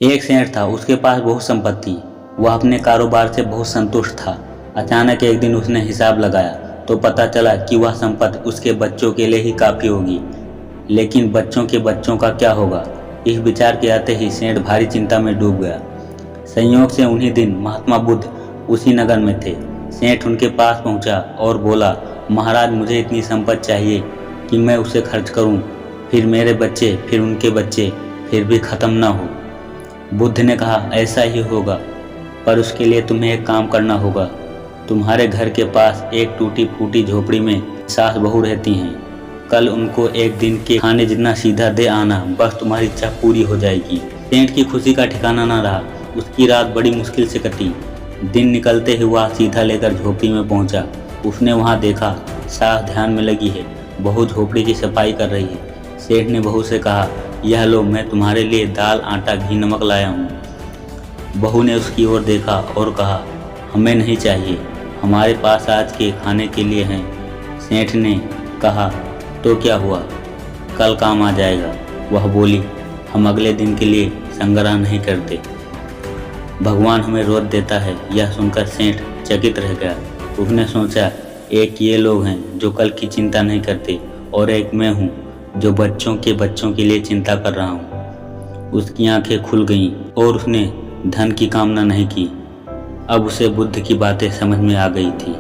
एक सेठ था, उसके पास बहुत संपत्ति। वह अपने कारोबार से बहुत संतुष्ट था। अचानक एक दिन उसने हिसाब लगाया तो पता चला कि वह संपत्ति उसके बच्चों के लिए ही काफ़ी होगी, लेकिन बच्चों के बच्चों का क्या होगा। इस विचार के आते ही सेठ भारी चिंता में डूब गया। संयोग से उन्हीं दिन महात्मा बुद्ध उसी नगर में थे। सेठ उनके पास पहुंचा और बोला, महाराज, मुझे इतनी संपत्ति चाहिए कि मैं उसे खर्च करूं, फिर मेरे बच्चे, फिर उनके बच्चे, फिर भी ख़त्म ना हो। बुद्ध ने कहा, ऐसा ही होगा, पर उसके लिए तुम्हें एक काम करना होगा। तुम्हारे घर के पास एक टूटी फूटी झोपड़ी में सास बहू रहती हैं। कल उनको एक दिन के खाने जितना सीधा दे आना, बस तुम्हारी इच्छा पूरी हो जाएगी। सेठ की खुशी का ठिकाना न रहा। उसकी रात बड़ी मुश्किल से कटी। दिन निकलते ही वह सीधा लेकर झोपड़ी में पहुंचा। उसने वहां देखा, सास ध्यान में लगी है, बहू झोपड़ी की सफाई कर रही है। सेठ ने बहू से कहा, यह लो, मैं तुम्हारे लिए दाल, आटा, घी, नमक लाया हूँ। बहू ने उसकी ओर देखा और कहा, हमें नहीं चाहिए, हमारे पास आज के खाने के लिए हैं। सेठ ने कहा, तो क्या हुआ, कल काम आ जाएगा। वह बोली, हम अगले दिन के लिए संग्रह नहीं करते, भगवान हमें रोज देता है। यह सुनकर सेठ चकित रह गया। उसने सोचा, एक ये लोग हैं जो कल की चिंता नहीं करते, और एक मैं हूँ जो बच्चों के लिए चिंता कर रहा हूँ। उसकी आंखें खुल गईं और उसने धन की कामना नहीं की। अब उसे बुद्ध की बातें समझ में आ गई थी।